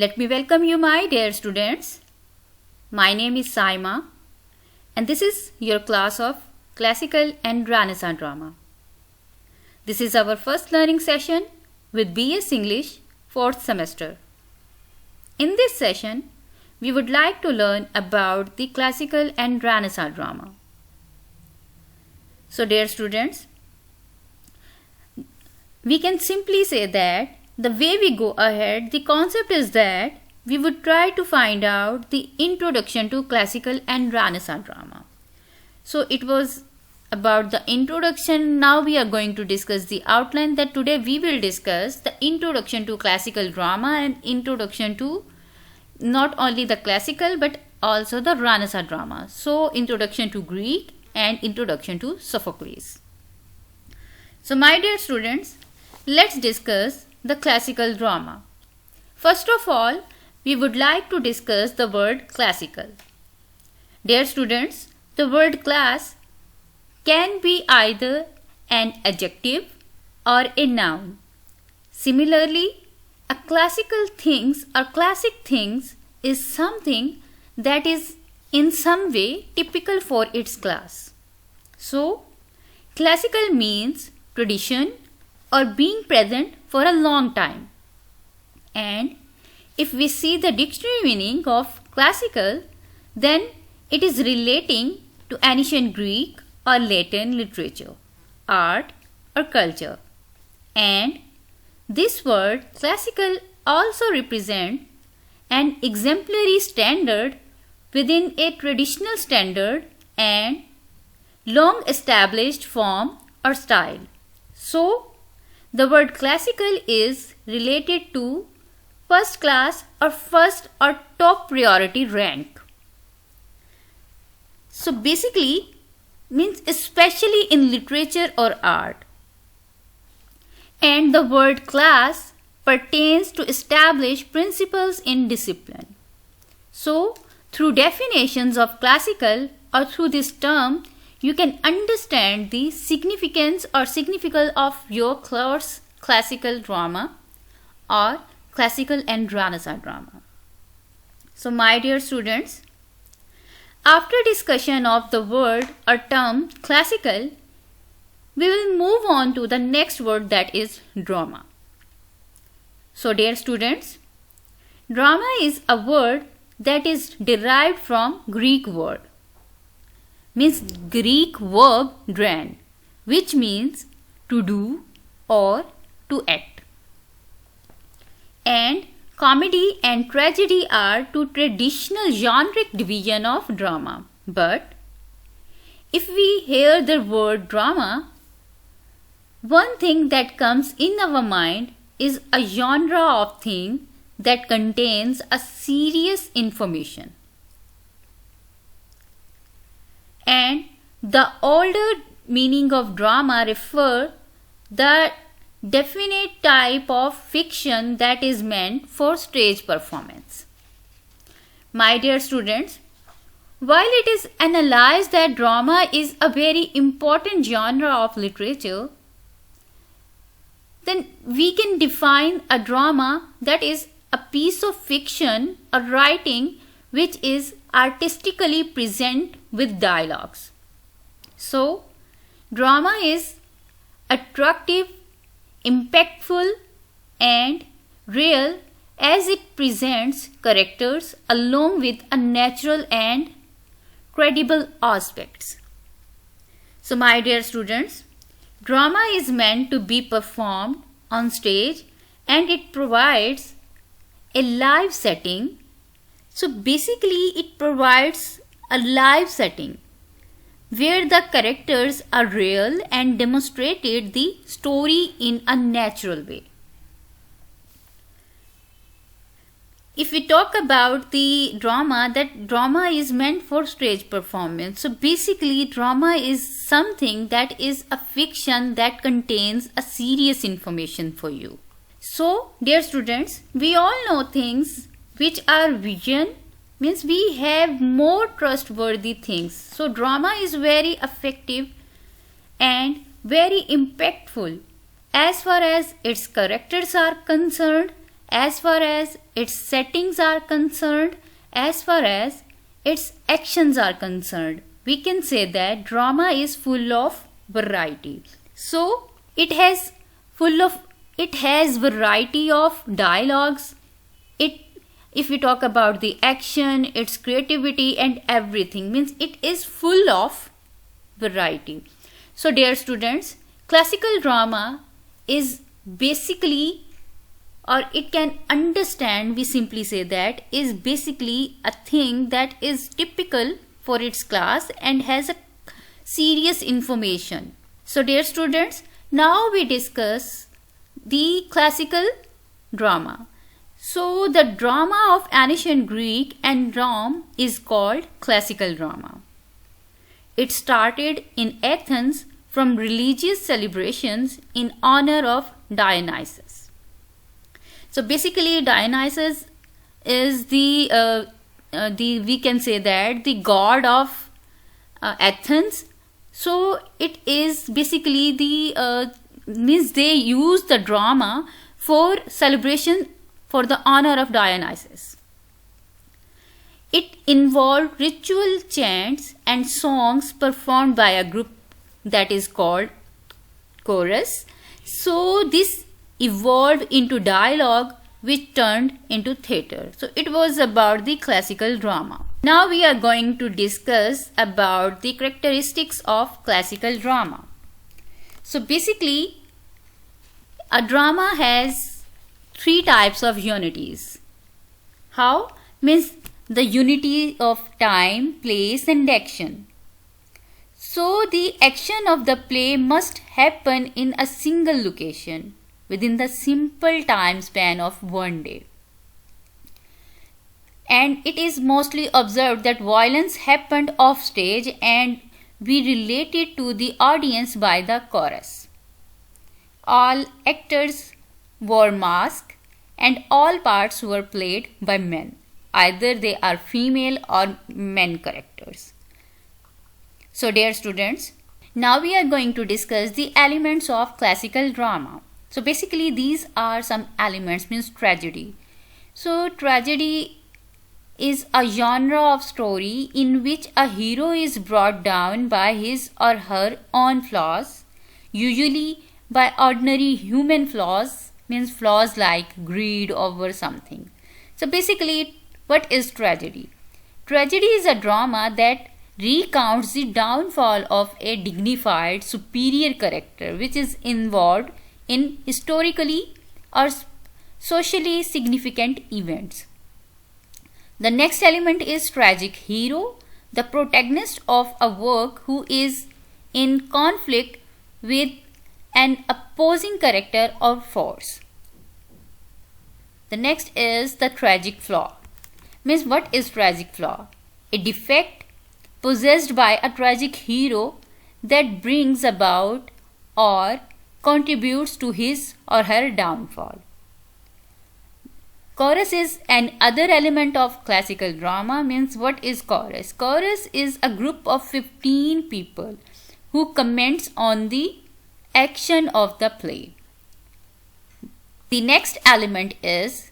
Let me welcome you, my dear students. My name is Saima and this is your class of Classical and Renaissance Drama. This is our first learning session with BS English 4th semester. In this session, we would like to learn about the Classical and Renaissance Drama. So dear students, we can simply say that the way we go ahead, the concept is that we would try to find out the introduction to classical and Renaissance drama. So it was about the introduction. Now we are going to discuss the outline. That today we will discuss the introduction to classical drama and introduction to not only the classical but also the Renaissance drama. So introduction to Greek and introduction to Sophocles. So my dear students, let's discuss the classical drama. First of all, we would like to discuss the word classical. Dear students, the word class can be either an adjective or a noun. Similarly, a classical things or classic things is something that is in some way typical for its class. So, classical means tradition or being present for a long time. And if we see the dictionary meaning of classical, then it is relating to ancient Greek or Latin literature, art or culture. And this word classical also represents an exemplary standard within a traditional standard and long established form or style. So, the word classical is related to first class or first or top priority rank. So basically means especially in literature or art. And the word class pertains to established principles in discipline. So through definitions of classical or through this term, you can understand the significance or significance of your course classical drama or classical and Renaissance drama. So my dear students, after discussion of the word or term classical, we will move on to the next word, that is drama. So dear students, drama is a word that is derived from Greek word. Means Greek verb dran, which means to do or to act. And comedy and tragedy are two traditional generic division of drama. But if we hear the word drama, one thing that comes in our mind is a genre of thing that contains a serious information. And the older meaning of drama refer the definite type of fiction that is meant for stage performance. My dear students, while it is analyzed that drama is a very important genre of literature, then we can define a drama that is a piece of fiction or writing which is artistically present with dialogues. So, drama is attractive, impactful and real as it presents characters along with a natural and credible aspects. So my dear students, drama is meant to be performed on stage and it provides a live setting. So basically it provides a live setting where the characters are real and demonstrated the story in a natural way. If we talk about the drama, that drama is meant for stage performance. So basically drama is something that is a fiction that contains a serious information for you. So dear students, we all know things which are vision, means we have more trustworthy things. So drama is very effective and very impactful as far as its characters are concerned as far as its settings are concerned, as far as its actions are concerned. We can say that drama is full of variety. So it has variety of dialogues. If we talk about the action, its creativity and everything, means it is full of variety. So dear students, classical drama is basically, or it can understand, we simply say that, is basically a thing that is typical for its class and has a serious information. So dear students, now we discuss the classical drama. So the drama of ancient Greek and Rome is called classical drama. It started in Athens from religious celebrations in honor of Dionysus. So basically Dionysus is the we can say that the god of Athens. So it is basically the means they use the drama for celebration for the honor of Dionysus. It involved ritual chants and songs performed by a group that is called chorus. So this evolved into dialogue which turned into theatre. So it was about the classical drama. Now we are going to discuss about the characteristics of classical drama. So basically a drama has three types of unities. How? Means the unity of time, place and action. So the action of the play must happen in a single location within the simple time span of one day. And it is mostly observed that violence happened off stage and we relate it to the audience by the chorus. All actors wore masks and all parts were played by men. Either they are female or men characters. So dear students, now we are going to discuss the elements of classical drama. So basically these are some elements, means tragedy. So tragedy is a genre of story in which a hero is brought down by his or her own flaws, usually by ordinary human flaws, means flaws like greed over something. So basically, what is tragedy? Tragedy is a drama that recounts the downfall of a dignified, superior character which is involved in historically or socially significant events. The next element is tragic hero, the protagonist of a work who is in conflict with an opposing character or force. The next is the tragic flaw. Means what is tragic flaw? A defect possessed by a tragic hero that brings about or contributes to his or her downfall. Chorus is another element of classical drama. Means what is chorus? Chorus is a group of 15 people who comments on the action of the play. The next element is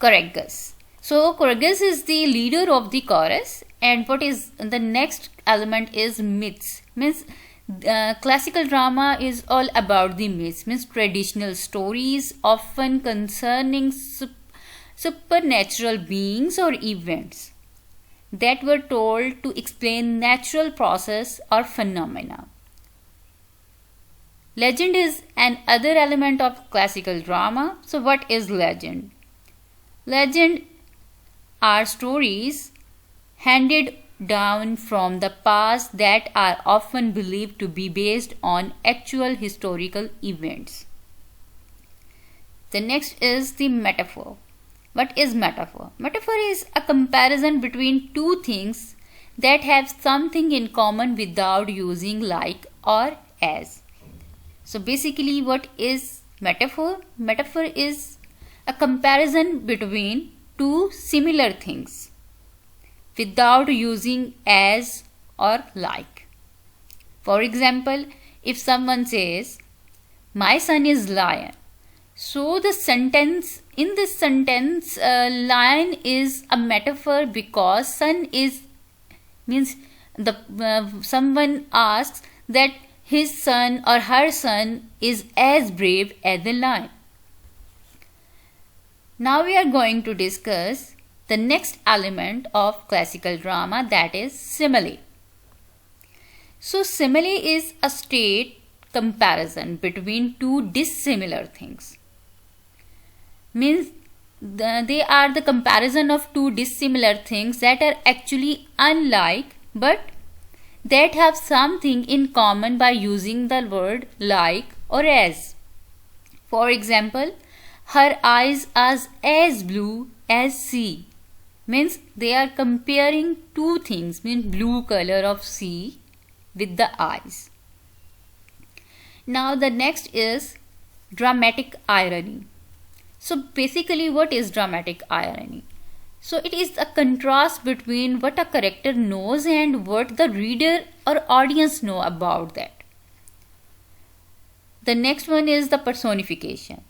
choragus. So choragus is the leader of the chorus, and what is the next element is myths. Means classical drama is all about the myths, means traditional stories often concerning supernatural beings or events that were told to explain natural process or phenomena. Legend is another element of classical drama. So what is legend? Legend are stories handed down from the past that are often believed to be based on actual historical events. The next is the metaphor. What is metaphor? Metaphor is a comparison between two things that have something in common without using like or as. So basically what is metaphor? Metaphor is a comparison between two similar things without using as or like. For example, if someone says, my son is lion. So the sentence, in this sentence, lion is a metaphor because sun is, means the someone asks that his son or her son is as brave as the lion. Now we are going to discuss the next element of classical drama, that is simile. So simile is a straight comparison between two dissimilar things. Means they are the comparison of two dissimilar things that are actually unlike but that have something in common by using the word like or as. For example, her eyes are as blue as sea. Means they are comparing two things, means blue color of sea with the eyes. Now the next is dramatic irony. So basically, what is dramatic irony? So it is a contrast between what a character knows and what the reader or audience know about that. The next one is the personification.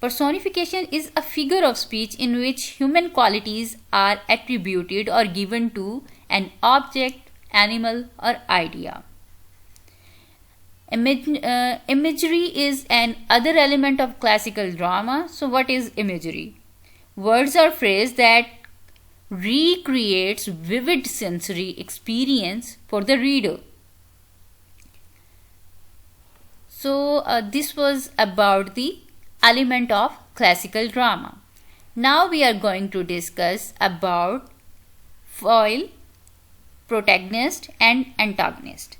Personification is a figure of speech in which human qualities are attributed or given to an object, animal, or idea. Imagery is an other element of classical drama. So what is imagery? Words or phrase that recreates vivid sensory experience for the reader. So this was about the element of classical drama. Now we are going to discuss about foil, protagonist and antagonist.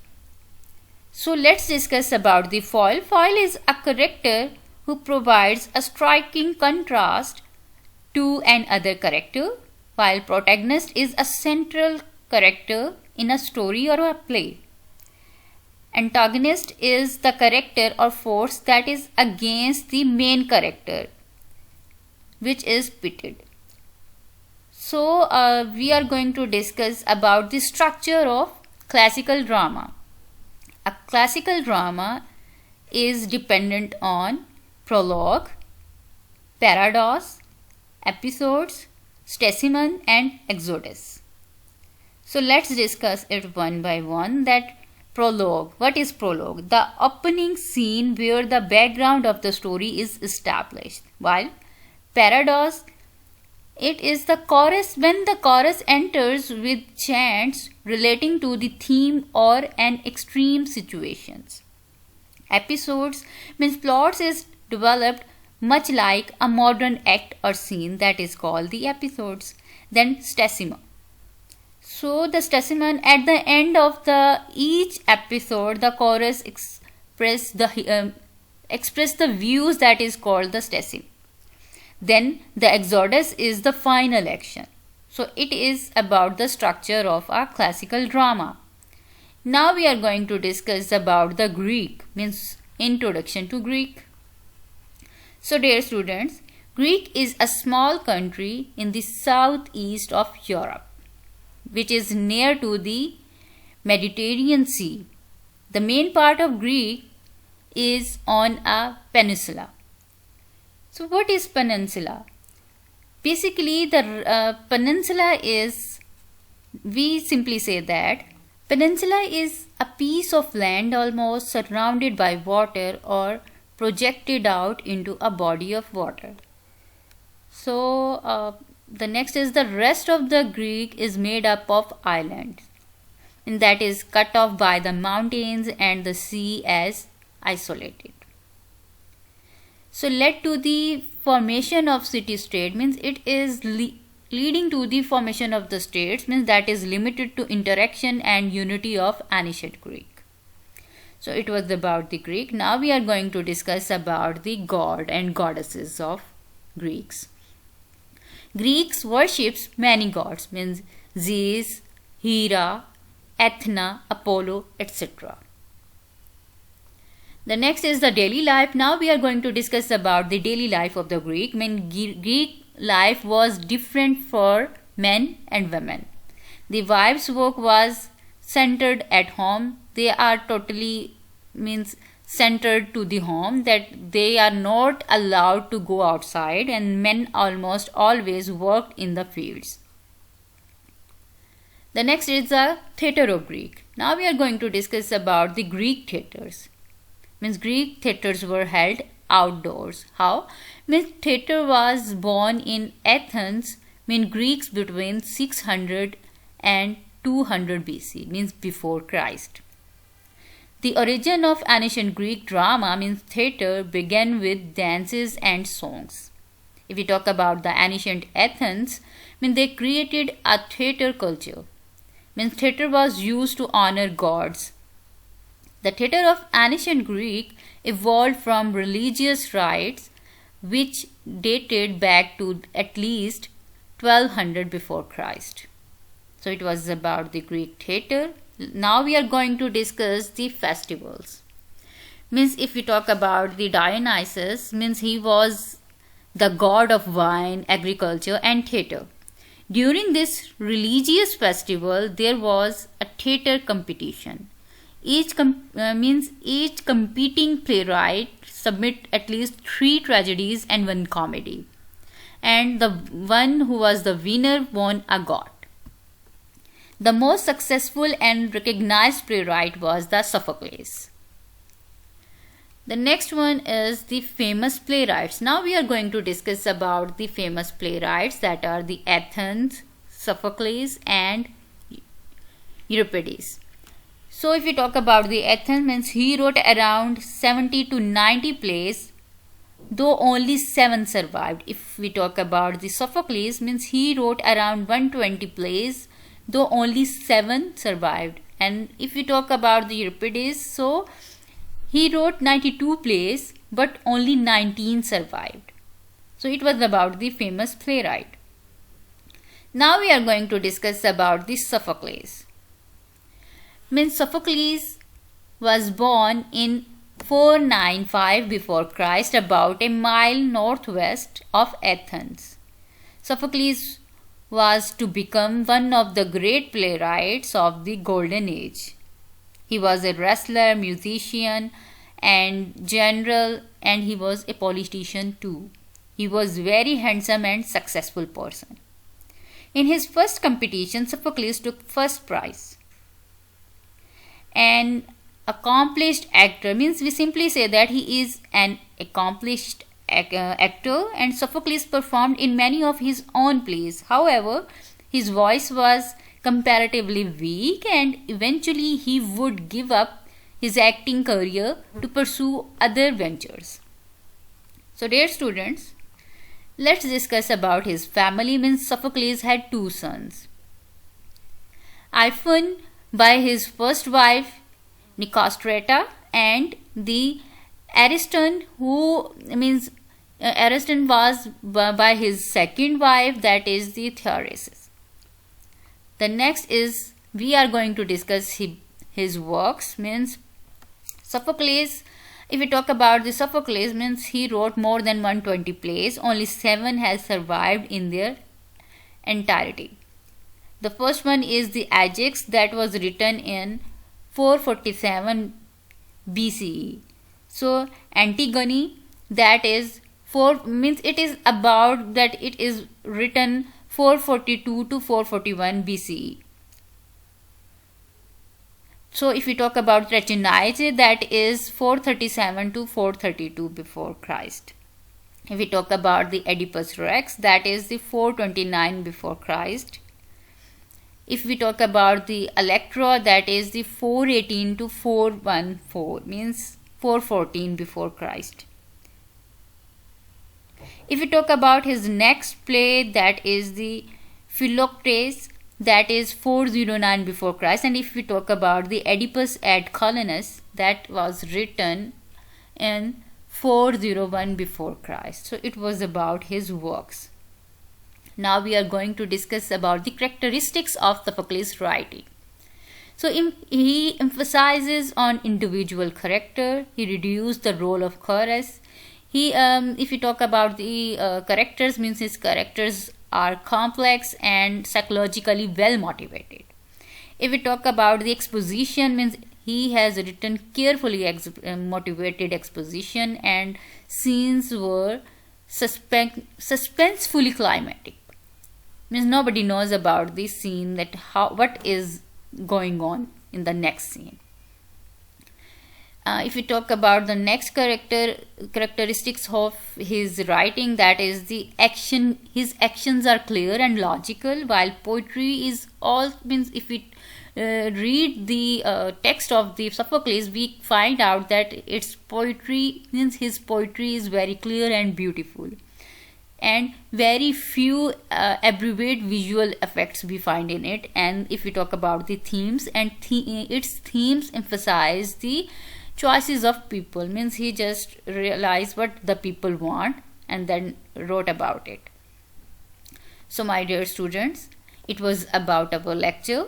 So let's discuss about the foil. Foil is a character who provides a striking contrast to another character, while protagonist is a central character in a story or a play. Antagonist is the character or force that is against the main character, which is pitted. So we are going to discuss about the structure of classical drama. A classical drama is dependent on prologue, parados, episodes, stessimon and exodus. So let's discuss it one by one. That prologue. What is prologue? The opening scene where the background of the story is established. While parados, it is the chorus, when the chorus enters with chants relating to the theme or an extreme situations. Episodes means plots is developed much like a modern act or scene, that is called the episodes. Then stessimon. So the stessimon, at the end of each episode, the chorus express the views, that is called the stessimon. Then the exodus is the final action. So it is about the structure of a classical drama. Now we are going to discuss about the Greek, means introduction to Greek. So dear students, Greek is a small country in the southeast of Europe, which is near to the Mediterranean Sea. The main part of Greek is on a peninsula. So what is peninsula? Basically the peninsula is, we simply say that peninsula is a piece of land almost surrounded by water or projected out into a body of water. So the next is the rest of the Greek is made up of islands, and that is cut off by the mountains and the sea as isolated. So led to the formation of city-state, means it is leading to the formation of the states, means that is limited to interaction and unity of ancient Greek. So it was about the Greek. Now we are going to discuss about the god and goddesses of Greeks. Greeks worships many gods, means Zeus, Hera, Athena, Apollo, etc. The next is the daily life. Now we are going to discuss about the daily life of the Greek. Greek life was different for men and women. The wives' work was centered at home. They are totally centered to the home, that they are not allowed to go outside, and men almost always worked in the fields. The next is the theatre of Greek. Now we are going to discuss about the Greek theatres. Means Greek theatres were held outdoors. How? Means theatre was born in Athens, means Greeks between 600 and 200 BC, means before Christ. The origin of ancient Greek drama, means theatre, began with dances and songs. If we talk about the ancient Athens, means they created a theatre culture. Means theatre was used to honor gods. The theatre of ancient Greek evolved from religious rites which dated back to at least 1200 before Christ. So it was about the Greek theatre. Now we are going to discuss the festivals. Means if we talk about the Dionysus, means he was the god of wine, agriculture and theatre. During this religious festival, there was a theatre competition. Each competing playwright submit at least 3 tragedies and 1 comedy. And the one who was the winner won a god. The most successful and recognized playwright was the Sophocles. The next one is the famous playwrights. Now we are going to discuss about the famous playwrights, that are the Athens, Sophocles and Euripides. So if we talk about the Athens, means he wrote around 70 to 90 plays, though only 7 survived. If we talk about the Sophocles, means he wrote around 120 plays, though only 7 survived. And if we talk about the Euripides, so he wrote 92 plays, but only 19 survived. So it was about the famous playwright. Now we are going to discuss about the Sophocles. Means Sophocles was born in 495 before Christ, about a mile northwest of Athens. Sophocles was to become one of the great playwrights of the Golden Age. He was a wrestler, musician and general, and he was a politician too. He was very handsome and successful person. In his first competition, Sophocles took first prize. An accomplished actor, means we simply say that he is an accomplished actor, and Sophocles performed in many of his own plays. However, his voice was comparatively weak, and eventually he would give up his acting career to pursue other ventures. So dear students, let's discuss about his family. Means Sophocles had 2 sons. Iphon by his first wife Nicostrata, and the Ariston, who means Ariston was by his second wife, that is the Theresis. The next is we are going to discuss his works. Means Sophocles, if we talk about the Sophocles, means he wrote more than 120 plays. Only 7 has survived in their entirety. The first one is the Ajax, that was written in 447 BCE. So Antigone, that is means it is about that it is written 442 to 441 BCE. So if we talk about Trachinitis, that is 437 to 432 before Christ. If we talk about the Oedipus Rex, that is the 429 before Christ. If we talk about the Electra, that is the 418 to 414, means 414 before Christ. If we talk about his next play, that is the Philoctetes, that is 409 before Christ. And if we talk about the Oedipus ad Colonus, that was written in 401 before Christ. So it was about his works. Now we are going to discuss about the characteristics of Sophocles' writing. So he emphasizes on individual character. He reduced the role of chorus. If we talk about the characters, means his characters are complex and psychologically well motivated. If we talk about the exposition, means He has written carefully motivated exposition, and scenes were suspensefully climatic. Means nobody knows about this scene, that what is going on in the next scene. If we talk about the next characteristics of his writing, that is the action. His actions are clear and logical, while poetry is all, means if we read the text of the Sophocles, we find out that its poetry, means his poetry is very clear and beautiful, and very few abbreviate visual effects we find in it. And if we talk about the themes, and its themes emphasize the choices of people, means he just realized what the people want and then wrote about it. So my dear students, it was about our lecture.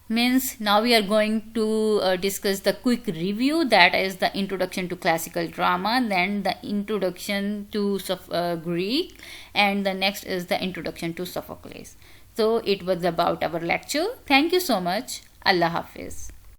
Means now we are going to discuss the quick review, that is the introduction to classical drama, then the introduction to Greek, and the next is the introduction to Sophocles. So it was about our lecture. Thank you so much. Allah Hafiz.